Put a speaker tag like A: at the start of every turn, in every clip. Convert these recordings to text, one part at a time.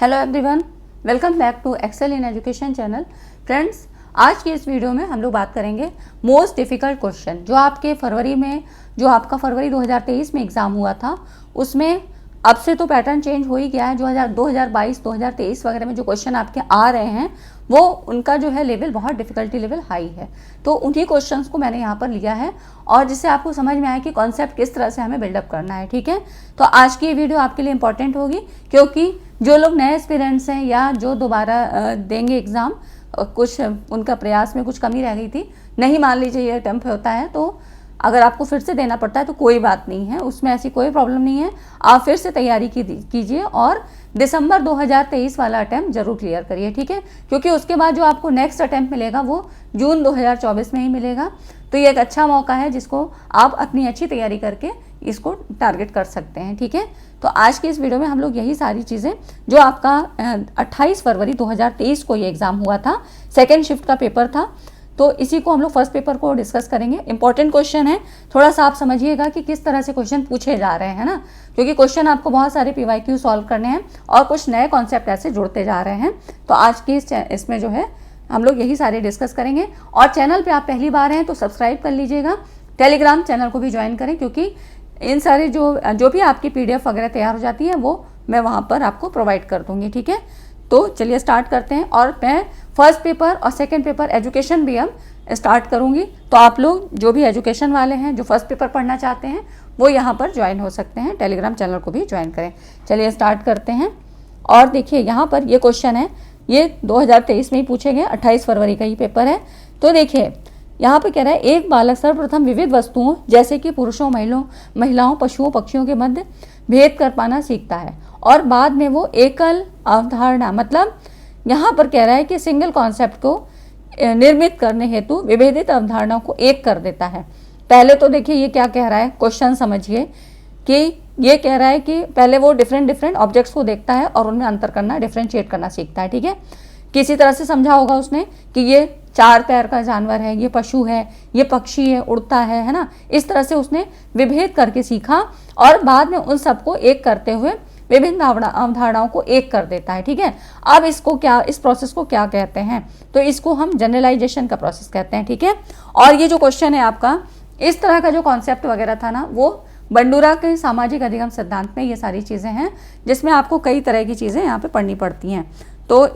A: Hello everyone, welcome back to Excel in Education channel. Friends, आज की इस video में हम लोग बात करेंगे मोस्ट डिफ़िकल्ट क्वेश्चन जो आपके आपका फरवरी 2023 में एग्ज़ाम हुआ था। उसमें अब से तो पैटर्न चेंज हो ही गया है। 2022, 2023 वगैरह में जो क्वेश्चन आपके आ रहे हैं वो उनका जो है लेवल बहुत डिफ़िकल्टी लेवल हाई है। तो उन्हीं क्वेश्चंस को मैंने यहाँ पर लिया है और जिससे आपको समझ में आए कि कॉन्सेप्ट किस तरह से हमें बिल्डअप करना है। ठीक है, तो आज की ये वीडियो आपके लिए इंपॉर्टेंट होगी क्योंकि जो लोग नए एस्पिरेंट्स हैं या जो दोबारा देंगे एग्ज़ाम, कुछ उनका प्रयास में कुछ कमी रह गई थी, नहीं मान लीजिए ये अटेम्प्ट होता है तो अगर आपको फिर से देना पड़ता है तो कोई बात नहीं है, उसमें ऐसी कोई प्रॉब्लम नहीं है। आप फिर से तैयारी कीजिए और दिसंबर 2023 वाला अटेम्प्ट जरूर क्लियर करिए। ठीक है, क्योंकि उसके बाद जो आपको नेक्स्ट अटेम्प्ट मिलेगा वो जून 2024 में ही मिलेगा। तो ये एक अच्छा मौका है जिसको आप अपनी अच्छी तैयारी करके इसको टारगेट कर सकते हैं। ठीक है, तो आज की इस वीडियो में हम लोग यही सारी चीज़ें जो आपका 28 फरवरी 2023 को ये एग्ज़ाम हुआ था, सेकेंड शिफ्ट का पेपर था, तो इसी को हम लोग फर्स्ट पेपर को डिस्कस करेंगे। इंपॉर्टेंट क्वेश्चन है, थोड़ा सा आप समझिएगा कि किस तरह से क्वेश्चन पूछे जा रहे हैं ना, क्योंकि क्वेश्चन आपको बहुत सारे PYQ सॉल्व करने हैं और कुछ नए कॉन्सेप्ट ऐसे जुड़ते जा रहे हैं। तो आज की इसमें जो है हम लोग यही सारे डिस्कस करेंगे। और चैनल पे आप पहली बार हैं तो सब्सक्राइब कर लीजिएगा, टेलीग्राम चैनल को भी ज्वाइन करें क्योंकि इन सारे जो भी आपकी PDF वगैरह तैयार हो जाती है वो मैं वहाँ पर आपको प्रोवाइड कर दूँगी। ठीक है, तो चलिए स्टार्ट करते हैं। और मैं फर्स्ट पेपर और सेकंड पेपर एजुकेशन भी अब स्टार्ट करूँगी, तो आप लोग जो भी एजुकेशन वाले हैं जो फर्स्ट पेपर पढ़ना चाहते हैं वो यहाँ पर ज्वाइन हो सकते हैं, टेलीग्राम चैनल को भी ज्वाइन करें। चलिए स्टार्ट करते हैं। और देखिए यहाँ पर ये क्वेश्चन है, ये 2023 में ही पूछे गए, 28 फरवरी का ही पेपर है। तो देखिए यहाँ पे कह रहा है, एक बालक सर्वप्रथम विविध वस्तुओं जैसे कि पुरुषों, महिलाओं, पशुओं, पक्षियों के मध्य भेद कर पाना सीखता है और बाद में वो एकल अवधारणा, मतलब यहाँ पर कह रहा है कि सिंगल कॉन्सेप्ट को निर्मित करने हेतु विभेदित अवधारणाओं को एक कर देता है। पहले तो देखिए ये क्या कह रहा है, क्वेश्चन समझिए कि ये कह रहा है कि पहले वो डिफरेंट ऑब्जेक्ट्स को देखता है और उनमें अंतर करना, डिफ्रेंशिएट करना सीखता है। ठीक है, किसी तरह से समझा होगा उसने कि ये 4 पैर का जानवर है, ये पशु है, ये पक्षी है, उड़ता है ना। इस तरह से उसने विभेद करके सीखा और बाद में उन सबको एक करते हुए विभिन्न अवधारणाओं को एक कर देता है। ठीक है, अब इस प्रोसेस को क्या कहते हैं, तो इसको हम जनरलाइजेशन का प्रोसेस कहते हैं। ठीक है, और ये जो क्वेश्चन है आपका, इस तरह का जो कॉन्सेप्ट वगैरह था ना, वो बंडूरा के सामाजिक अधिगम सिद्धांत में ये सारी चीज़ें हैं जिसमें आपको कई तरह की चीज़ें यहाँ पे पढ़नी पड़ती हैं। तो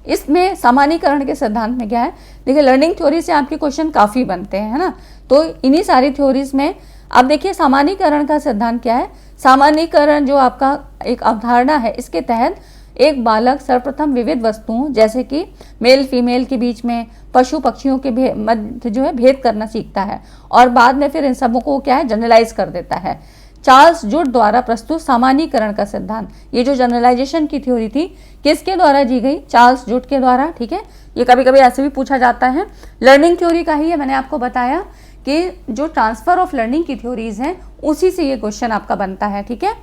A: इसमें सामान्यीकरण के सिद्धांत में क्या है, देखिए लर्निंग थ्योरी से आपके क्वेश्चन काफ़ी बनते हैं, है ना। तो इन्हीं सारी थ्योरीज में अब देखिए सामान्यीकरण का सिद्धांत क्या है। सामान्यीकरण जो आपका एक अवधारणा है, इसके तहत एक बालक सर्वप्रथम विविध वस्तुओं जैसे कि मेल फीमेल के बीच में, पशु पक्षियों के मध्य जो है भेद करना सीखता है और बाद में फिर इन सबों को क्या है जनरलाइज कर देता है। चार्ल्स जुड द्वारा प्रस्तुत सामान्यीकरण का सिद्धांत, ये जो जनरलाइजेशन की थ्योरी थी किसके द्वारा दी गई, चार्ल्स जुड के द्वारा। ठीक है, ये कभी कभी ऐसे भी पूछा जाता है, लर्निंग थ्योरी का ही है। मैंने आपको बताया कि जो ट्रांसफर ऑफ लर्निंग की थ्योरीज हैं उसी से ये क्वेश्चन आपका बनता है। ठीक है,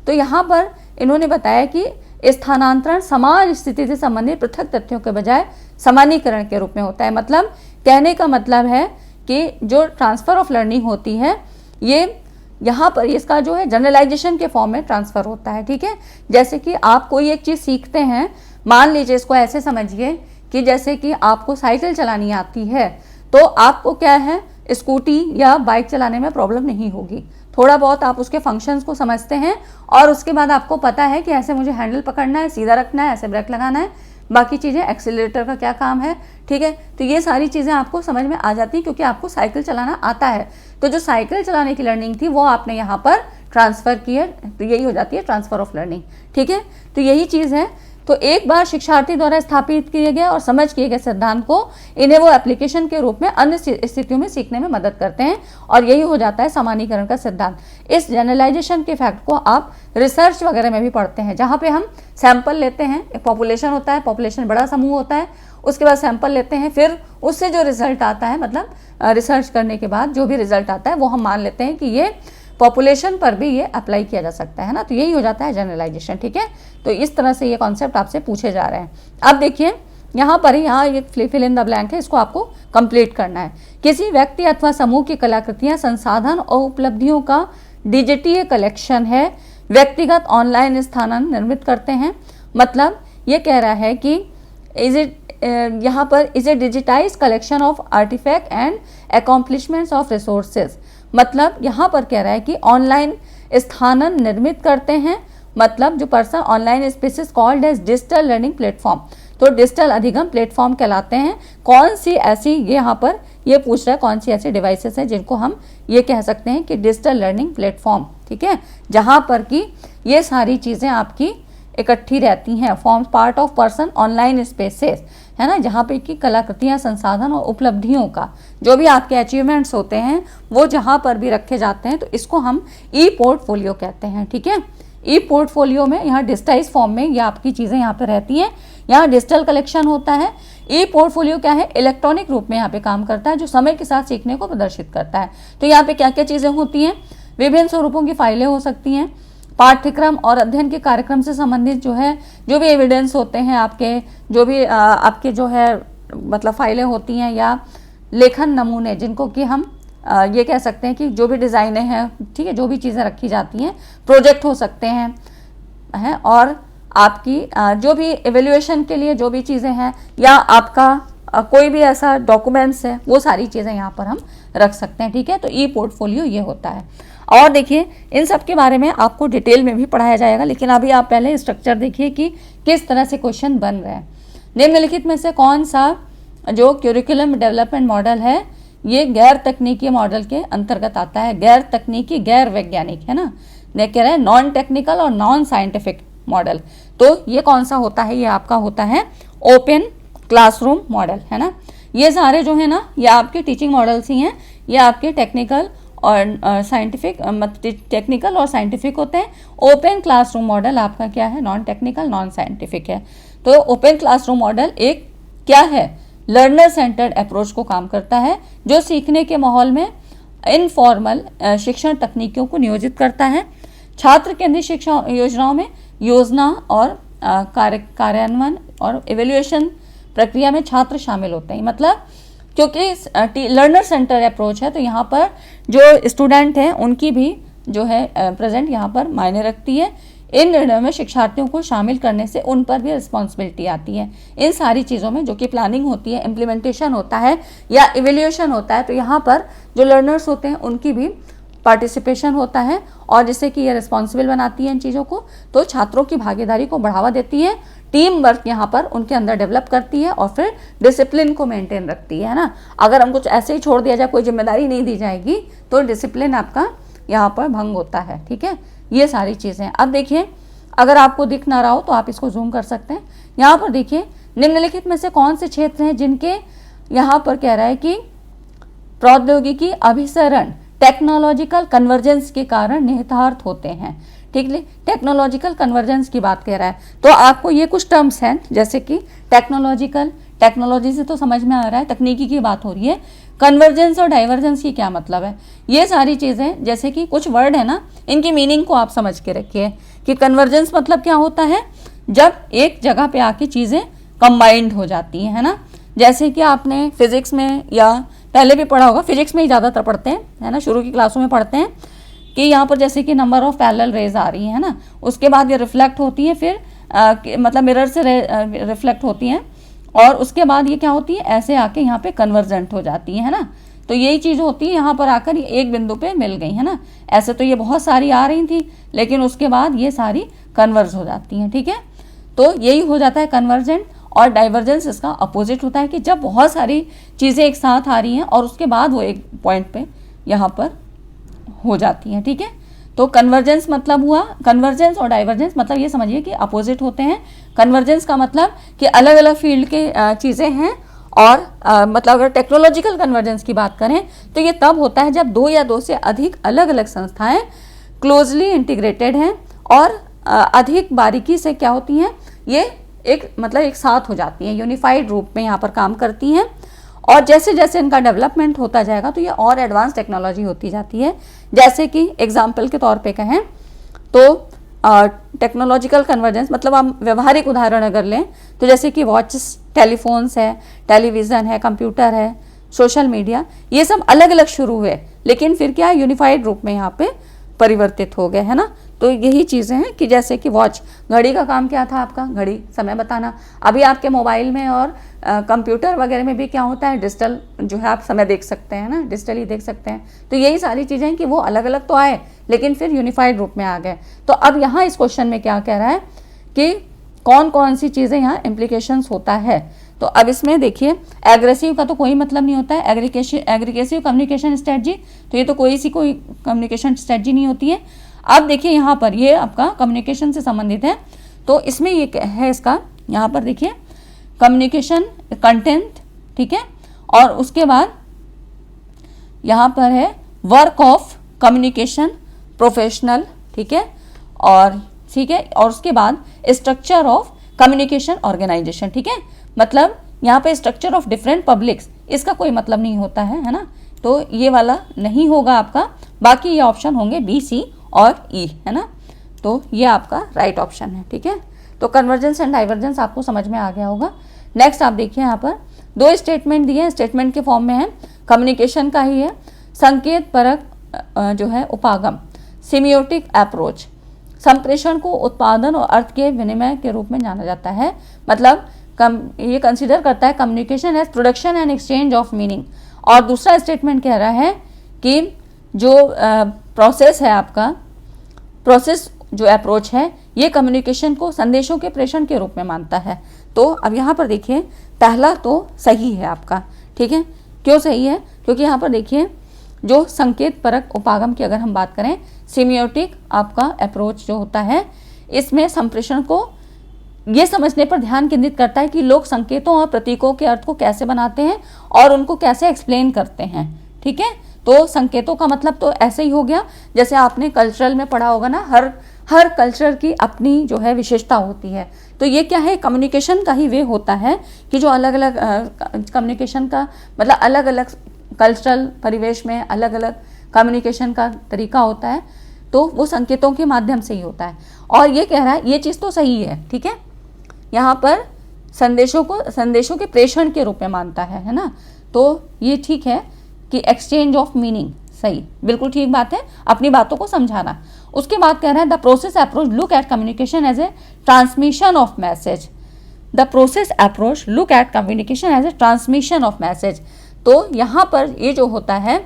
A: तो यहाँ पर इन्होंने बताया कि स्थानांतरण समान स्थिति से संबंधित पृथक तथ्यों के बजाय सामान्यीकरण के रूप में होता है। मतलब कहने का मतलब है कि जो ट्रांसफर ऑफ लर्निंग होती है ये यहाँ पर इसका जो है जनरलाइजेशन के फॉर्म में ट्रांसफर होता है। ठीक है, जैसे कि आप कोई एक चीज़ सीखते हैं, मान लीजिए इसको ऐसे समझिए कि जैसे कि आपको साइकिल चलानी आती है तो आपको क्या है स्कूटी या बाइक चलाने में प्रॉब्लम नहीं होगी। थोड़ा बहुत आप उसके फंक्शंस को समझते हैं और उसके बाद आपको पता है कि ऐसे मुझे हैंडल पकड़ना है, सीधा रखना है, ऐसे ब्रेक लगाना है, बाकी चीज़ें एक्सीलरेटर का क्या काम है। ठीक है, तो ये सारी चीज़ें आपको समझ में आ जाती हैं क्योंकि आपको साइकिल चलाना आता है। तो जो साइकिल चलाने की लर्निंग थी वो आपने यहाँ पर ट्रांसफ़र की है, तो यही हो जाती है ट्रांसफ़र ऑफ लर्निंग। ठीक है, तो यही चीज़ है। तो एक बार शिक्षार्थी द्वारा स्थापित किए गए और समझ किए गए सिद्धांत को इन्हें वो एप्लीकेशन के रूप में अन्य स्थितियों में सीखने में मदद करते हैं और यही हो जाता है सामान्यीकरण का सिद्धांत। इस जनरलाइजेशन के फैक्ट को आप रिसर्च वगैरह में भी पढ़ते हैं, जहाँ पे हम सैंपल लेते हैं, एक पॉपुलेशन होता है, पॉपुलेशन बड़ा समूह होता है, उसके बाद सैंपल लेते हैं, फिर उससे जो रिजल्ट आता है, मतलब रिसर्च करने के बाद जो भी रिजल्ट आता है वो हम मान लेते हैं कि ये पॉपुलेशन पर भी ये अप्लाई किया जा सकता है ना। तो यही हो जाता है जनरलाइजेशन। ठीक है, तो इस तरह से ये कॉन्सेप्ट आपसे पूछे जा रहे हैं। अब देखिए यहाँ पर यहाँ एक फिल इन द ब्लैंक है, इसको आपको कंप्लीट करना है। किसी व्यक्ति अथवा समूह की कलाकृतियाँ संसाधन और उपलब्धियों का डिजिटीय कलेक्शन है व्यक्तिगत ऑनलाइन स्थानांतरण निर्मित करते हैं। मतलब ये कह रहा है कि यहाँ पर is a digitize collection of artifact and accomplishments of resources. मतलब यहाँ पर कह रहा है कि ऑनलाइन स्थानांतरण निर्मित करते हैं, मतलब जो person online spaces called as digital learning platform, तो डिजिटल अधिगम प्लेटफॉर्म कहलाते हैं। कौन सी ऐसी, ये यहाँ पर ये पूछ रहा है कौन सी ऐसी डिवाइसेस हैं जिनको हम ये कह सकते हैं कि डिजिटल लर्निंग प्लेटफॉर्म, ठीक है, जहाँ पर कि ये सारी चीज़ें आपकी इकट्ठी रहती हैं। Forms part of person online spaces, है ना, जहाँ पे कि कलाकृतियाँ, संसाधन और उपलब्धियों का जो भी आपके अचीवमेंट्स होते हैं वो जहाँ पर भी रखे जाते हैं, तो इसको हम ई पोर्टफोलियो कहते हैं, ठीक है। ई पोर्टफोलियो में यहाँ डिजिटाइज फॉर्म में ये आपकी चीज़ें यहाँ पे रहती हैं, यहाँ डिजिटल कलेक्शन होता है। ई पोर्टफोलियो क्या है, इलेक्ट्रॉनिक रूप में यहाँ पे काम करता है, जो समय के साथ सीखने को प्रदर्शित करता है। तो यहाँ पे क्या क्या चीज़ें होती हैं, विभिन्न स्वरूपों की फाइलें हो सकती हैं, पाठ्यक्रम और अध्ययन के कार्यक्रम से संबंधित जो है जो भी एविडेंस होते हैं आपके, जो भी आपके जो है मतलब फाइलें होती हैं, या लेखन नमूने जिनको कि हम ये कह सकते हैं कि जो भी डिज़ाइनें हैं, ठीक है, जो भी चीज़ें रखी जाती हैं, प्रोजेक्ट हो सकते हैं और आपकी जो भी एवेल्युएशन के लिए जो भी चीज़ें हैं, या आपका कोई भी ऐसा डॉक्यूमेंट्स है, वो सारी चीज़ें यहाँ पर हम रख सकते हैं, ठीक है। तो ई पोर्टफोलियो ये होता है। और देखिए इन सब के बारे में आपको डिटेल में भी पढ़ाया जाएगा, लेकिन अभी आप पहले स्ट्रक्चर देखिए कि किस तरह से क्वेश्चन बन रहे हैं। निम्नलिखित में से कौन सा जो क्यूरिकुलम डेवलपमेंट मॉडल है ये गैर तकनीकी मॉडल के अंतर्गत आता है। गैर तकनीकी, गैर वैज्ञानिक, है ना, कह रहे हैं नॉन टेक्निकल और नॉन साइंटिफिक मॉडल। तो ये कौन सा होता है, ये आपका होता है ओपन क्लासरूम मॉडल, है ना। ये सारे जो है ना ये आपके टीचिंग मॉडल्स ही हैं, ये आपके टेक्निकल और साइंटिफिक, टेक्निकल और साइंटिफिक होते हैं। ओपन क्लासरूम मॉडल आपका क्या है, नॉन टेक्निकल नॉन साइंटिफिक है। तो ओपन क्लासरूम मॉडल एक क्या है, लर्नर सेंटर्ड अप्रोच को काम करता है, जो सीखने के माहौल में इनफॉर्मल शिक्षण तकनीकों को नियोजित करता है। छात्र केंद्रित शिक्षा योजनाओं में योजना और कार्यान्वयन और एवेल्युएशन प्रक्रिया में छात्र शामिल होते हैं। मतलब क्योंकि लर्नर सेंटर अप्रोच है, तो यहाँ पर जो स्टूडेंट हैं उनकी भी जो है प्रेजेंट यहाँ पर मायने रखती है। इन निर्णयों में शिक्षार्थियों को शामिल करने से उन पर भी रिस्पॉन्सिबिलिटी आती है। इन सारी चीज़ों में जो कि प्लानिंग होती है, इम्प्लीमेंटेशन होता है या इवेल्युएशन होता है, तो यहाँ पर जो लर्नर्स होते हैं उनकी भी पार्टिसिपेशन होता है, और जिससे कि ये रिस्पॉन्सिबल बनाती है इन चीज़ों को, तो छात्रों की भागीदारी को बढ़ावा देती है, टीम वर्क यहाँ पर उनके अंदर डेवलप करती है, और फिर डिसिप्लिन को मेंटेन रखती है ना। अगर हम कुछ ऐसे ही छोड़ दिया जाए, कोई जिम्मेदारी नहीं दी जाएगी, तो डिसिप्लिन आपका यहाँ पर भंग होता है, ठीक है। ये सारी चीज़ें अब देखिए, अगर आपको दिख ना रहा हो तो आप इसको जूम कर सकते हैं। यहाँ पर देखिए निम्नलिखित में से कौन से क्षेत्र हैं जिनके यहाँ पर कह रहा है कि प्रौद्योगिकी अभिसरण टेक्नोलॉजिकल कन्वर्जेंस के कारण निहितार्थ होते हैं, ठीक है। टेक्नोलॉजिकल कन्वर्जेंस की बात कर रहा है, तो आपको ये कुछ टर्म्स हैं, जैसे कि टेक्नोलॉजिकल, टेक्नोलॉजी से तो समझ में आ रहा है, तकनीकी की बात हो रही है। कन्वर्जेंस और डाइवर्जेंस की क्या मतलब है, ये सारी चीज़ें, जैसे कि कुछ वर्ड है ना, इनकी मीनिंग को आप समझ के रखिए कि कन्वर्जेंस मतलब क्या होता है, जब एक जगह पे आके चीज़ें कंबाइंड हो जाती हैं, है ना। जैसे कि आपने फिजिक्स में या पहले भी पढ़ा होगा, फिजिक्स में ही ज़्यादातर पढ़ते हैं, है ना, शुरू की क्लासों में पढ़ते हैं कि यहाँ पर जैसे कि नंबर ऑफ पैरेलल रेज आ रही है ना, उसके बाद ये रिफ्लेक्ट होती है, फिर मतलब मिरर से रिफ्लेक्ट होती हैं, और उसके बाद ये क्या होती है, ऐसे आके यहाँ पे कन्वर्जेंट हो जाती है ना। तो यही चीज़ होती है, यहाँ पर आकर ये एक बिंदु पे मिल गई, है ना। ऐसे तो ये बहुत सारी आ रही थी, लेकिन उसके बाद ये सारी कन्वर्ज हो जाती हैं, ठीक है। तो यही हो जाता है कन्वर्जेंट। और डाइवर्जेंस इसका अपोजिट होता है कि जब बहुत सारी चीज़ें एक साथ आ रही हैं और उसके बाद वो एक पॉइंट पे यहाँ पर हो जाती हैं, ठीक है। तो कन्वर्जेंस मतलब हुआ, कन्वर्जेंस और डाइवर्जेंस मतलब ये समझिए कि अपोजिट होते हैं। कन्वर्जेंस का मतलब कि अलग अलग फील्ड के चीज़ें हैं, और मतलब अगर टेक्नोलॉजिकल कन्वर्जेंस की बात करें तो ये तब होता है जब दो या दो से अधिक अलग अलग संस्थाएं क्लोजली इंटीग्रेटेड हैं और अधिक बारीकी से क्या होती हैं, ये एक मतलब एक साथ हो जाती हैं, यूनिफाइड रूप में यहाँ पर काम करती हैं। और जैसे जैसे इनका डेवलपमेंट होता जाएगा तो ये और एडवांस टेक्नोलॉजी होती जाती है। जैसे कि एग्जाम्पल के तौर पे कहें तो टेक्नोलॉजिकल कन्वर्जेंस मतलब हम व्यवहारिक उदाहरण अगर लें तो जैसे कि वॉचेस, टेलीफोन्स है, टेलीविज़न है, कंप्यूटर है, सोशल मीडिया, ये सब अलग अलग शुरू हुए, लेकिन फिर क्या यूनिफाइड रूप में यहाँ पे परिवर्तित हो गए, है ना। तो यही चीज़ें हैं कि जैसे कि वॉच, घड़ी का काम क्या था आपका, घड़ी समय बताना। अभी आपके मोबाइल में और कंप्यूटर वगैरह में भी क्या होता है, डिजिटल जो है आप समय देख सकते हैं ना, डिजिटली देख सकते हैं। तो यही सारी चीज़ें हैं कि वो अलग अलग तो आए लेकिन फिर यूनिफाइड रूप में आ गए। तो अब यहाँ इस क्वेश्चन में क्या कह रहा है कि कौन कौन सी चीज़ें यहाँ इम्प्लीकेशंस होता है। तो अब इसमें देखिए, एग्रेसिव का तो कोई मतलब नहीं होता है, एग्रीगेसिव कम्युनिकेशन स्ट्रेटजी, तो ये तो कोई कम्युनिकेशन स्ट्रेटजी नहीं होती है। अब देखिए यहाँ पर ये आपका कम्युनिकेशन से संबंधित है, तो इसमें ये है इसका, यहाँ पर देखिए कम्युनिकेशन कंटेंट, ठीक है, और उसके बाद यहाँ पर है वर्क ऑफ कम्युनिकेशन प्रोफेशनल, ठीक है, और ठीक है, और उसके बाद स्ट्रक्चर ऑफ कम्युनिकेशन ऑर्गेनाइजेशन, ठीक है, मतलब यहाँ पे स्ट्रक्चर ऑफ डिफरेंट पब्लिक्स, इसका कोई मतलब नहीं होता है ना। तो ये वाला नहीं होगा आपका, बाकी ये ऑप्शन होंगे बी, सी और ई, है ना। तो ये आपका राइट ऑप्शन है, ठीक है। तो कन्वर्जेंस एंड डाइवर्जेंस आपको समझ में आ गया होगा। नेक्स्ट आप देखिए, यहाँ पर दो स्टेटमेंट दिए हैं, स्टेटमेंट के फॉर्म में है, कम्युनिकेशन का ही है। संकेत परक जो है उपागम, सिमियोटिक अप्रोच, संप्रेषण को उत्पादन और अर्थ के विनिमय के रूप में जाना जाता है, मतलब ये कंसीडर करता है communication as production and exchange of meaning. और दूसरा स्टेटमेंट कह रहा है कि जो प्रोसेस है आपका, प्रोसेस जो अप्रोच है, ये कम्युनिकेशन को संदेशों के प्रेषण के रूप में मानता है। तो अब यहाँ पर देखिए, पहला तो सही है आपका, ठीक है। क्यों सही है, क्योंकि यहाँ पर देखिए जो संकेत परक उपागम की अगर हम बात करें, सिमियोटिक आपका अप्रोच जो होता है, इसमें संप्रेषण को ये समझने पर ध्यान केंद्रित करता है कि लोग संकेतों और प्रतीकों के अर्थ को कैसे बनाते हैं और उनको कैसे एक्सप्लेन करते हैं, ठीक है। तो संकेतों का मतलब तो ऐसे ही हो गया, जैसे आपने कल्चरल में पढ़ा होगा ना, हर कल्चर की अपनी जो है विशेषता होती है। तो ये क्या है, कम्युनिकेशन का ही वे होता है कि जो अलग अलग कम्युनिकेशन का मतलब अलग अलग कल्चरल परिवेश में अलग अलग कम्युनिकेशन का तरीका होता है, तो वो संकेतों के माध्यम से ही होता है। और ये कह रहा है ये चीज़ तो सही है, ठीक है, यहाँ पर संदेशों के प्रेषण के रूप में मानता है ना। तो ये ठीक है कि एक्सचेंज ऑफ मीनिंग, सही, बिल्कुल ठीक बात है, अपनी बातों को समझाना। उसके बाद कह रहा है the process approach look at communication as a transmission of message, the process approach look at communication as a transmission of message. तो यहाँ पर ये जो होता है,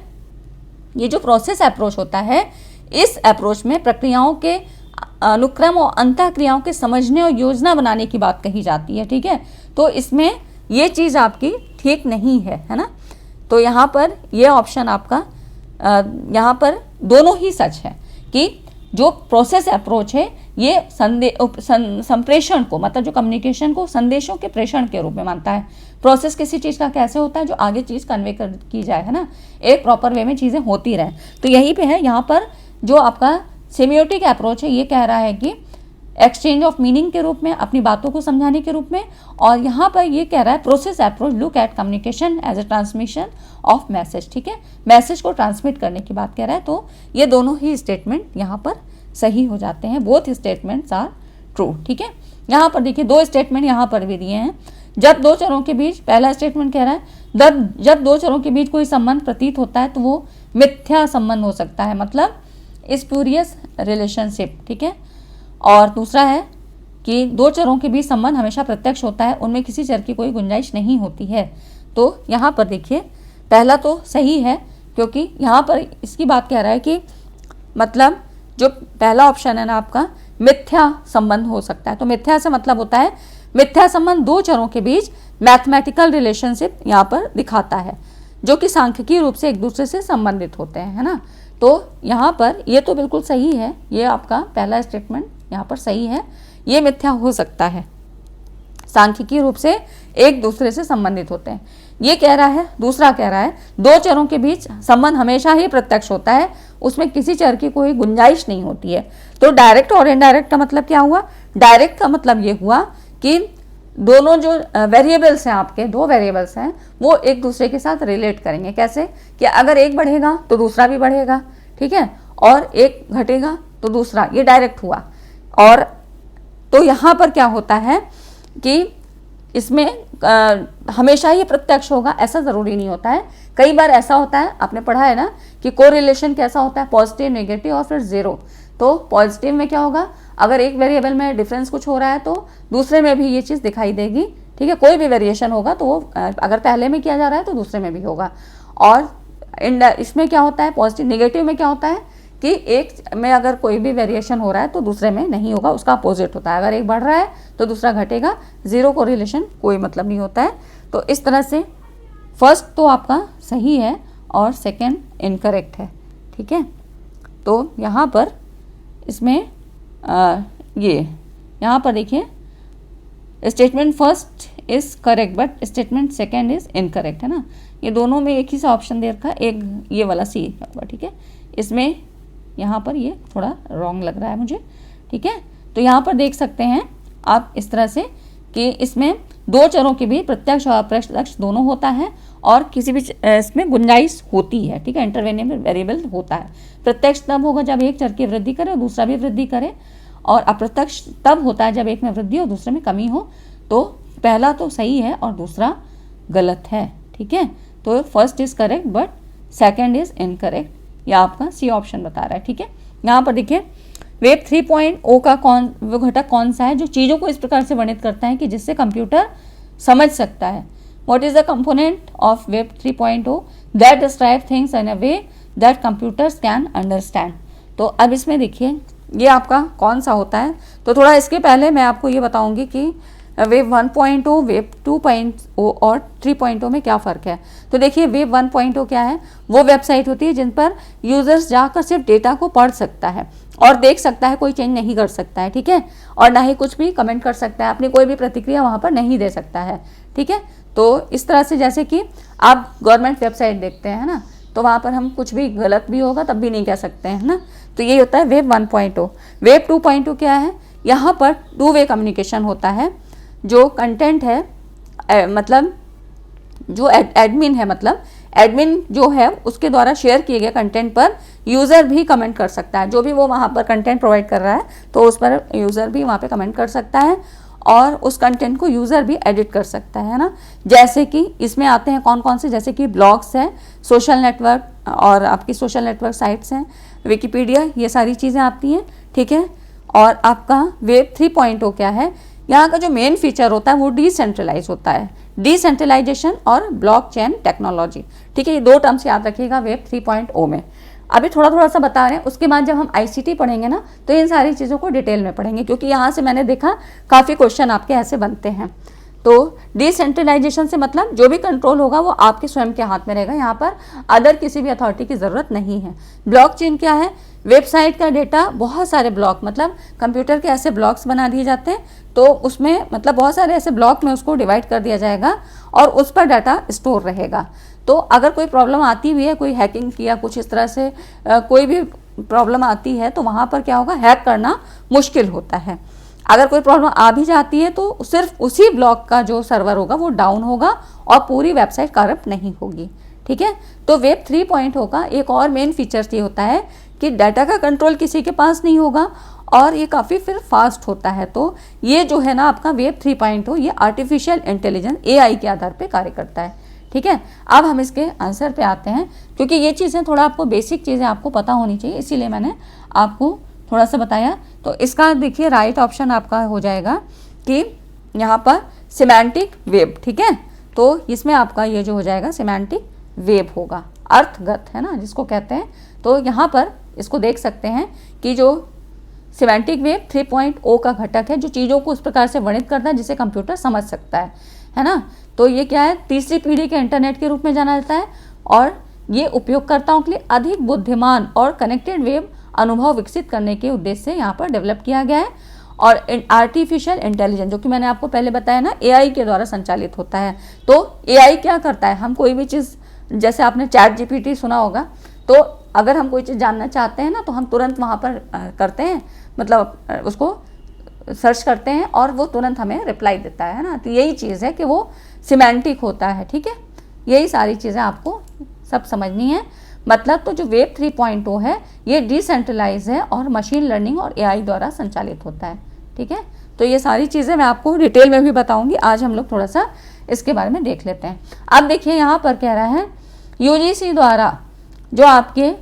A: ये जो प्रोसेस अप्रोच होता है, इस अप्रोच में प्रक्रियाओं के अनुक्रम और अंतःक्रियाओं के समझने और योजना बनाने की बात कही जाती है, ठीक है। तो इसमें ये चीज़ आपकी ठीक नहीं है ना। तो यहाँ पर ये ऑप्शन आपका यहाँ पर दोनों ही सच है कि जो प्रोसेस अप्रोच है ये संप्रेषण को, मतलब जो कम्युनिकेशन को संदेशों के प्रेषण के रूप में मानता है। प्रोसेस किसी चीज़ का कैसे होता है, जो आगे चीज़ कन्वे की जाए, है ना, एक प्रॉपर वे में चीज़ें होती रहें। तो यहीं पे है, यहाँ पर जो आपका सेमियोटिक अप्रोच है ये कह रहा है कि एक्सचेंज ऑफ मीनिंग के रूप में, अपनी बातों को समझाने के रूप में, और यहाँ पर ये कह रहा है process approach look at communication as a transmission of message, ठीक है, मैसेज को ट्रांसमिट करने की बात कह रहा है। तो ये दोनों ही स्टेटमेंट यहाँ पर सही हो जाते हैं, बोथ स्टेटमेंट्स आर ट्रू, ठीक है। यहाँ पर देखिए दो स्टेटमेंट यहाँ पर भी दिए हैं। जब दो चरों के बीच, पहला स्टेटमेंट कह रहा है जब दो चरों के बीच कोई संबंध प्रतीत होता है तो वो मिथ्या संबंध हो सकता है, मतलब स्पूरियस रिलेशनशिप, ठीक है। और दूसरा है कि दो चरों के बीच संबंध हमेशा प्रत्यक्ष होता है, उनमें किसी चर की कोई गुंजाइश नहीं होती है। तो यहाँ पर देखिए पहला तो सही है, क्योंकि यहाँ पर इसकी बात कह रहा है कि मतलब जो पहला ऑप्शन है ना आपका, मिथ्या संबंध हो सकता है। तो मिथ्या से मतलब होता है, मिथ्या संबंध दो चरों के बीच मैथमेटिकल रिलेशनशिप यहाँ पर दिखाता है, जो कि सांख्यिकीय रूप से एक दूसरे से संबंधित होते हैं, है ना। तो यहाँ पर ये तो बिल्कुल सही है, ये आपका पहला स्टेटमेंट यहाँ पर सही है, ये मिथ्या हो सकता है, सांख्यिकीय रूप से एक दूसरे से संबंधित होते हैं, ये कह रहा है। दूसरा कह रहा है दो चरों के बीच संबंध हमेशा ही प्रत्यक्ष होता है, उसमें किसी चर की कोई गुंजाइश नहीं होती है। तो डायरेक्ट और इनडायरेक्ट का मतलब क्या हुआ, डायरेक्ट का मतलब ये हुआ कि दोनों जो वेरिएबल्स हैं, आपके दो वेरिएबल्स हैं, वो एक दूसरे के साथ रिलेट करेंगे। कैसे कि अगर एक बढ़ेगा तो दूसरा भी बढ़ेगा, ठीक है, और एक घटेगा तो दूसरा, ये डायरेक्ट हुआ। और तो यहाँ पर क्या होता है कि इसमें हमेशा ही प्रत्यक्ष होगा ऐसा ज़रूरी नहीं होता है, कई बार ऐसा होता है, आपने पढ़ा है ना कि कोरिलेशन कैसा होता है, पॉजिटिव, नेगेटिव और फिर जीरो। तो पॉजिटिव में क्या होगा, अगर एक वेरिएबल में डिफरेंस कुछ हो रहा है तो दूसरे में भी ये चीज़ दिखाई देगी, ठीक है। कोई भी वेरिएशन होगा तो वो अगर पहले में किया जा रहा है तो दूसरे में भी होगा। और इसमें क्या होता है, पॉजिटिव, नेगेटिव में क्या होता है कि एक में अगर कोई भी वेरिएशन हो रहा है तो दूसरे में नहीं होगा, उसका अपोजिट होता है। अगर एक बढ़ रहा है तो दूसरा घटेगा, जीरो कोरिलेशन कोई मतलब नहीं होता है। तो इस तरह से फर्स्ट तो आपका सही है और सेकंड इनकरेक्ट है, ठीक है। तो यहाँ पर इसमें ये यहाँ पर देखिए, statement first is correct but statement second is incorrect, है ना। ये दोनों में एक ही सा ऑप्शन दे रखा है, एक ये वाला सी होगा, ठीक है। इसमें यहाँ पर ये थोड़ा रॉन्ग लग रहा है मुझे, ठीक है। तो यहाँ पर देख सकते हैं आप इस तरह से कि इसमें दो चरों के बीच प्रत्यक्ष और अप्रत्यक्ष दोनों होता है और किसी भी इसमें गुंजाइश होती है, ठीक है। इंटरवेनिंग वेरिएबल होता है। प्रत्यक्ष तब होगा जब एक चर की वृद्धि करे और दूसरा भी वृद्धि करे, और अप्रत्यक्ष तब होता है जब एक में वृद्धि और दूसरे में कमी हो। तो पहला तो सही है और दूसरा गलत है, ठीक है। तो first is correct but second is incorrect, यह आपका सी ऑप्शन बता रहा है, ठीक है। यहाँ पर देखिए वेब 3.0 का वो घटक कौन सा है जो चीज़ों को इस प्रकार से वर्णित करता है कि जिससे कंप्यूटर समझ सकता है। What is the component of web 3.0 that describe things in a way that computers can understand. तो अब इसमें देखिए ये आपका कौन सा होता है। तो थोड़ा इसके पहले मैं आपको ये बताऊंगी कि वेब 1.0, वेब 2.0 और 3.0 में क्या फ़र्क है। तो देखिए वेब 1.0 क्या है, वो वेबसाइट होती है जिन पर यूज़र्स जाकर सिर्फ डेटा को पढ़ सकता है और देख सकता है, कोई चेंज नहीं कर सकता है, ठीक है। और ना ही कुछ भी कमेंट कर सकता है, अपनी कोई भी प्रतिक्रिया वहाँ पर नहीं दे सकता है, ठीक है। तो इस तरह से जैसे कि आप गवर्नमेंट वेबसाइट देखते हैं ना, तो वहाँ पर हम कुछ भी गलत भी होगा तब भी नहीं कह सकते हैं ना। तो ये होता है वेब 1.0। वेब 2.0 क्या है, यहाँ पर टू वे कम्युनिकेशन होता है। जो कंटेंट है मतलब जो एडमिन है, मतलब एडमिन जो है उसके द्वारा शेयर किए गए कंटेंट पर यूज़र भी कमेंट कर सकता है। जो भी वो वहाँ पर कंटेंट प्रोवाइड कर रहा है तो उस पर यूज़र भी वहाँ पे कमेंट कर सकता है और उस कंटेंट को यूज़र भी एडिट कर सकता है ना। जैसे कि इसमें आते हैं कौन कौन से, जैसे कि ब्लॉग्स हैं, सोशल नेटवर्क और आपकी सोशल नेटवर्क साइट्स हैं, विकिपीडिया, ये सारी चीज़ें आती हैं, ठीक है। और आपका वेब 3.0 क्या है, यहाँ का जो मेन फीचर होता है वो डिसेंट्रलाइज होता है, डिसेंट्रलाइजेशन और ब्लॉकचेन टेक्नोलॉजी, ठीक है। ये दो टर्म्स याद रखिएगा वेब 3.0 में। अभी थोड़ा सा बता रहे हैं, उसके बाद जब हम आईसीटी पढ़ेंगे ना तो इन सारी चीज़ों को डिटेल में पढ़ेंगे, क्योंकि यहाँ से मैंने देखा काफ़ी क्वेश्चन आपके ऐसे बनते हैं। तो डिसेंट्रलाइजेशन से मतलब जो भी कंट्रोल होगा वो आपके स्वयं के हाथ में रहेगा, यहाँ पर अदर किसी भी अथॉरिटी की ज़रूरत नहीं है। ब्लॉकचेन क्या है, वेबसाइट का डेटा बहुत सारे ब्लॉक, मतलब कंप्यूटर के ऐसे ब्लॉक्स बना दिए जाते हैं, तो उसमें मतलब बहुत सारे ऐसे ब्लॉक में उसको डिवाइड कर दिया जाएगा और उस पर डाटा स्टोर रहेगा। तो अगर कोई प्रॉब्लम आती भी है, कोई हैकिंग किया कुछ इस तरह से कोई भी प्रॉब्लम आती है तो वहाँ पर क्या होगा, हैक करना मुश्किल होता है। अगर कोई प्रॉब्लम आ भी जाती है तो सिर्फ उसी ब्लॉक का जो सर्वर होगा वो डाउन होगा और पूरी वेबसाइट करप्ट नहीं होगी, ठीक है। तो वेब 3.0 का एक और मेन फीचर ये होता है कि डाटा का कंट्रोल किसी के पास नहीं होगा और ये काफ़ी फिर फास्ट होता है। तो ये जो है ना आपका वेब 3.0, ये आर्टिफिशियल इंटेलिजेंस AI के आधार पर कार्य करता है, ठीक है। अब हम इसके आंसर पे आते हैं, क्योंकि ये चीज़ें थोड़ा आपको बेसिक चीज़ें आपको पता होनी चाहिए, इसीलिए मैंने आपको थोड़ा सा बताया। तो इसका देखिए राइट ऑप्शन आपका हो जाएगा कि यहाँ पर सिमेंटिक वेब, ठीक है। तो इसमें आपका ये जो हो जाएगा सिमेंटिक वेब होगा, अर्थगत है ना जिसको कहते हैं। तो यहाँ पर इसको देख सकते हैं कि जो सिमेंटिक वेब 3.0 का घटक है जो चीज़ों को उस प्रकार से वर्णित करता है जिसे कंप्यूटर समझ सकता है ना। तो ये क्या है, तीसरी पीढ़ी के इंटरनेट के रूप में जाना जाता है और ये उपयोगकर्ताओं के लिए अधिक बुद्धिमान और कनेक्टेड वेब अनुभव विकसित करने के उद्देश्य से यहाँ पर डेवलप किया गया है। और आर्टिफिशियल इंटेलिजेंस जो कि मैंने आपको पहले बताया ना AI के द्वारा संचालित होता है। तो AI क्या करता है, हम कोई भी चीज़, जैसे आपने ChatGPT सुना होगा, तो अगर हम कोई चीज़ जानना चाहते हैं ना तो हम तुरंत वहाँ पर करते हैं, मतलब उसको सर्च करते हैं और वो तुरंत हमें रिप्लाई देता है ना। तो यही चीज़ है कि वो सिमेंटिक होता है, ठीक है। यही सारी चीज़ें आपको सब समझनी है। मतलब तो जो वेब 3.0 है ये डिसेंट्रलाइज है और मशीन लर्निंग और AI द्वारा संचालित होता है, ठीक है। तो ये सारी चीज़ें मैं आपको डिटेल में भी बताऊंगी, आज हम लोग थोड़ा सा इसके बारे में देख लेते हैं। अब देखिए यहाँ पर कह रहा है यूजीसी द्वारा जो आपके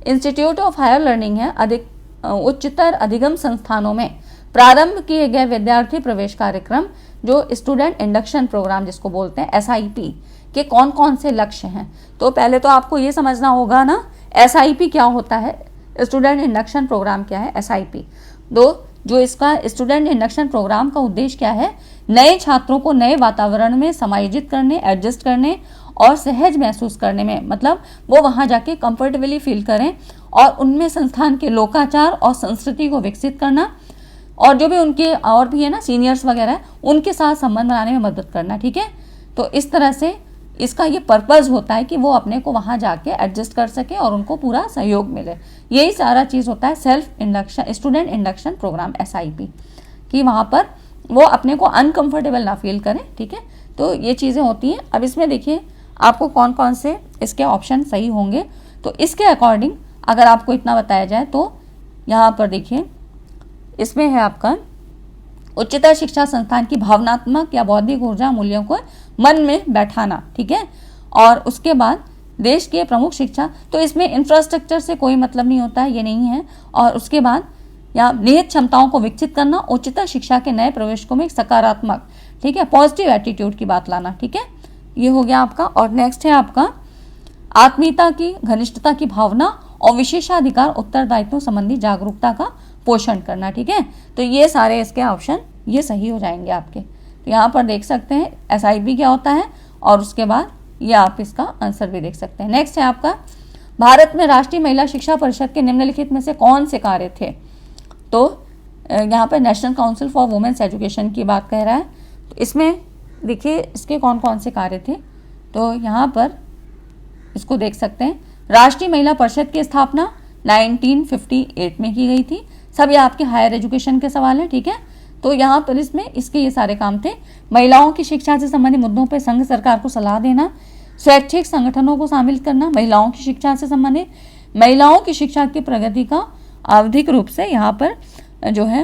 A: इंस्टीट्यूट ऑफ हायर लर्निंग है, अधिक उच्चतर अधिगम संस्थानों में प्रारंभ किए गए विद्यार्थी प्रवेश कार्यक्रम, जो स्टूडेंट इंडक्शन प्रोग्राम जिसको बोलते हैं, SIP के कौन कौन से लक्ष्य हैं। तो पहले तो आपको ये समझना होगा ना SIP क्या होता है, स्टूडेंट इंडक्शन प्रोग्राम क्या है, SIP। जो इसका स्टूडेंट इंडक्शन प्रोग्राम का उद्देश्य क्या है, नए छात्रों को नए वातावरण में समायोजित करने, एडजस्ट करने और सहज महसूस करने में, मतलब वो वहाँ जाके कंफर्टेबली फील करें और उनमें संस्थान के लोकाचार और संस्कृति को विकसित करना, और जो भी उनके और भी है ना सीनियर्स वगैरह, उनके साथ संबंध बनाने में मदद करना। ठीक है, तो इस तरह से इसका ये पर्पज़ होता है कि वो अपने को वहाँ जाके एडजस्ट कर सके और उनको पूरा सहयोग मिले। यही सारा चीज़ होता है self induction, student induction program SIP, कि वहाँ पर वो अपने को अनकंफर्टेबल ना फील करें। ठीक है, तो ये चीज़ें होती हैं। अब इसमें देखिए आपको कौन कौन से इसके ऑप्शन सही होंगे। तो इसके अकॉर्डिंग अगर आपको इतना बताया जाए तो यहाँ पर देखिए इसमें है आपका उच्चतर शिक्षा संस्थान की भावनात्मक या बौद्धिक ऊर्जा मूल्यों को मन में बैठाना। ठीक है, और उसके बाद देश के प्रमुख शिक्षा, तो इसमें इंफ्रास्ट्रक्चर से कोई मतलब नहीं होता है, ये नहीं है। और उसके बाद या निहित क्षमताओं को विकसित करना, उच्चतर शिक्षा के नए प्रवेशकों में एक सकारात्मक, ठीक है, पॉजिटिव एटीट्यूड की बात लाना। ठीक है, ये हो गया आपका। और नेक्स्ट है आपका आत्मीयता की, घनिष्ठता की भावना और विशेषाधिकार उत्तरदायित्व संबंधी जागरूकता का पोषण करना। ठीक है, तो ये सारे इसके ऑप्शन ये सही हो जाएंगे आपके। तो यहाँ पर देख सकते हैं SIP क्या होता है, और उसके बाद ये आप इसका आंसर भी देख सकते हैं। नेक्स्ट है आपका भारत में राष्ट्रीय महिला शिक्षा परिषद के निम्नलिखित में से कौन से कार्य थे। तो यहाँ पर National Council for Women's Education की बात कह रहा है। तो इसमें देखिए इसके कौन कौन से कार्य थे। तो यहाँ पर इसको देख सकते हैं, राष्ट्रीय महिला परिषद की स्थापना 1958 में की गई थी। सब ये आपके हायर एजुकेशन के सवाल हैं। ठीक है, तो यहाँ पर इसमें इसके ये सारे काम थे। महिलाओं की शिक्षा से संबंधित मुद्दों पर संघ सरकार को सलाह देना, स्वैच्छिक संगठनों को शामिल करना, महिलाओं की शिक्षा से संबंधित, महिलाओं की शिक्षा की प्रगति का आवधिक रूप से यहाँ पर जो है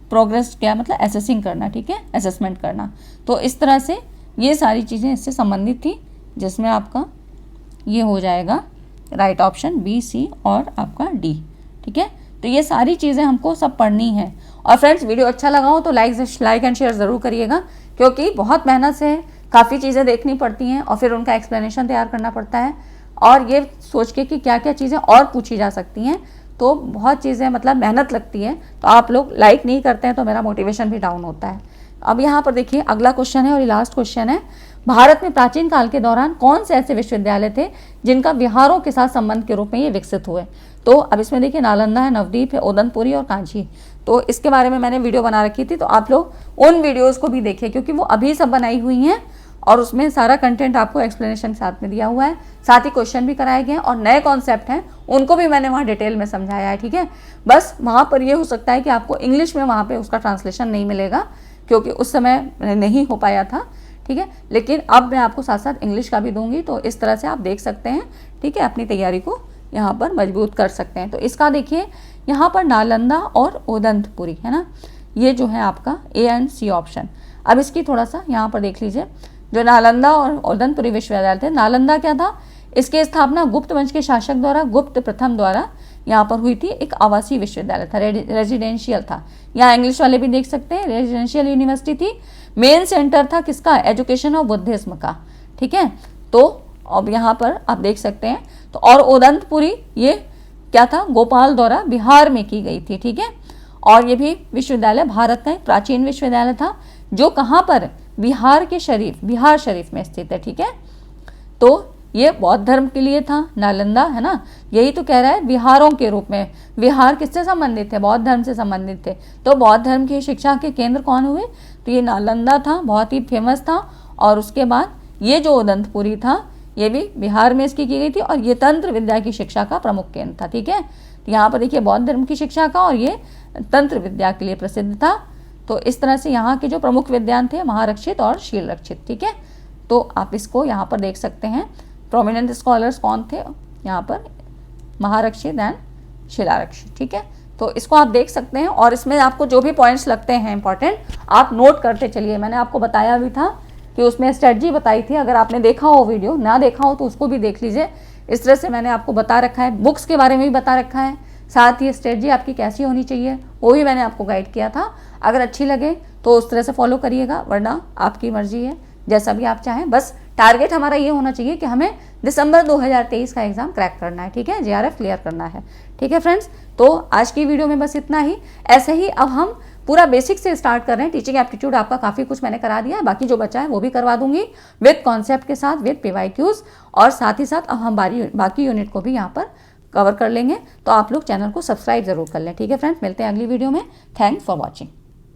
A: प्रोग्रेस क्या मतलब असेसिंग करना। ठीक है, असेसमेंट करना। तो इस तरह से ये सारी चीज़ें इससे संबंधित थी, जिसमें आपका ये हो जाएगा राइट ऑप्शन B, C और आपका D। ठीक है, तो ये सारी चीज़ें हमको सब पढ़नी है। और फ्रेंड्स वीडियो अच्छा लगा हो तो लाइक एंड शेयर ज़रूर करिएगा, क्योंकि बहुत मेहनत से काफ़ी चीज़ें देखनी पड़ती हैं और फिर उनका एक्सप्लेनेशन तैयार करना पड़ता है, और ये सोच के कि क्या क्या चीज़ें और पूछी जा सकती हैं। तो बहुत चीज़ें मतलब मेहनत लगती है, तो आप लोग लाइक नहीं करते हैं तो मेरा मोटिवेशन भी डाउन होता है। अब यहाँ पर देखिए अगला क्वेश्चन है और ये लास्ट क्वेश्चन है, भारत में प्राचीन काल के दौरान कौन से ऐसे विश्वविद्यालय थे जिनका विहारों के साथ संबंध के रूप में ये विकसित हुए। तो अब इसमें देखिए नालंदा है, नवदीप है, ओदनपुरी और कांची। तो इसके बारे में मैंने वीडियो बना रखी थी, तो आप लोग उन वीडियोज़ को भी देखिए, क्योंकि वो अभी सब बनाई हुई हैं और उसमें सारा कंटेंट आपको एक्सप्लेनेशन साथ में दिया हुआ है, साथ ही क्वेश्चन भी कराए गए हैं और नए कॉन्सेप्ट हैं उनको भी मैंने वहाँ डिटेल में समझाया है। ठीक है, बस वहाँ पर ये हो सकता है कि आपको इंग्लिश में वहाँ पे उसका ट्रांसलेशन नहीं मिलेगा, क्योंकि उस समय नहीं हो पाया था। ठीक है, लेकिन अब मैं आपको साथ साथ इंग्लिश का भी दूंगी, तो इस तरह से आप देख सकते हैं। ठीक है, अपनी तैयारी को यहाँ पर मजबूत कर सकते हैं। तो इसका देखिए यहाँ पर नालंदा और ओदंतपुरी है ना, ये जो है आपका A एंड C ऑप्शन। अब इसकी थोड़ा सा यहाँ पर देख लीजिए, जो नालंदा और ओदनपुरी विश्वविद्यालय थे, नालंदा क्या था, इसकी स्थापना गुप्त वंश के शासक द्वारा, गुप्त प्रथम द्वारा यहाँ पर हुई थी। एक आवासीय विश्वविद्यालय था, रेजिडेंशियल था। यहाँ इंग्लिश वाले भी देख सकते हैं, रेजिडेंशियल यूनिवर्सिटी थी। मेन सेंटर था किसका, एजुकेशन ऑफ बुद्धिज्म का। ठीक है, तो अब यहाँ पर आप देख सकते हैं। तो और ओदंतपुरी ये क्या था, गोपाल द्वारा बिहार में की गई थी। ठीक है, और ये भी विश्वविद्यालय भारत का एक प्राचीन विश्वविद्यालय था, जो कहाँ पर, बिहार के शरीफ, बिहार शरीफ में स्थित है। ठीक है, तो ये बौद्ध धर्म के लिए था नालंदा, है ना, यही तो कह रहा है बिहारों के रूप में। बिहार किससे संबंधित थे, बौद्ध धर्म से संबंधित थे। तो बौद्ध धर्म की शिक्षा के केंद्र कौन हुए, तो ये नालंदा था, बहुत ही फेमस था। और उसके बाद ये जो ओदंतपुरी था, ये भी बिहार में इसकी की गई थी, और ये तंत्र विद्या की शिक्षा का प्रमुख केंद्र था। ठीक है, तो यहाँ पर देखिए बौद्ध धर्म की शिक्षा का, और ये तंत्र विद्या के लिए प्रसिद्ध था। तो इस तरह से यहाँ के जो प्रमुख विद्वान थे, महारक्षित और शीलरक्षित। ठीक है, तो आप इसको यहाँ पर देख सकते हैं, प्रोमिनेंट स्कॉलर्स कौन थे यहाँ पर, महारक्षित एंड शिलारक्षित। ठीक है, तो इसको आप देख सकते हैं, और इसमें आपको जो भी पॉइंट्स लगते हैं इंपॉर्टेंट, आप नोट करते चलिए। मैंने आपको बताया भी था कि उसमें स्ट्रेटजी बताई थी। अगर आपने देखा हो वीडियो, ना देखा हो तो उसको भी देख लीजिए। इस तरह से मैंने आपको बता रखा है, बुक्स के बारे में भी बता रखा है, साथ ही स्ट्रेटजी आपकी कैसी होनी चाहिए वो भी मैंने आपको गाइड किया था। अगर अच्छी लगे तो उस तरह से फॉलो करिएगा, वरना आपकी मर्जी है, जैसा भी आप चाहें। बस टारगेट हमारा ये होना चाहिए कि हमें दिसंबर 2023 का एग्जाम क्रैक करना है, ठीक है, JRF क्लियर करना है। ठीक है फ्रेंड्स, तो आज की वीडियो में बस इतना ही। ऐसे ही अब हम पूरा बेसिक से स्टार्ट कर रहे हैं। टीचिंग एप्टीट्यूड आपका काफ़ी कुछ मैंने करा दिया है, बाकी जो बचा है वो भी करवा दूंगी विद कॉन्सेप्ट के साथ, विद PYQs, और साथ ही साथ अब हम बाकी यूनिट को भी यहाँ पर कवर कर लेंगे। तो आप लोग चैनल को सब्सक्राइब जरूर कर लें। ठीक है फ्रेंड्स, मिलते हैं अगली वीडियो में। Thanks for watching.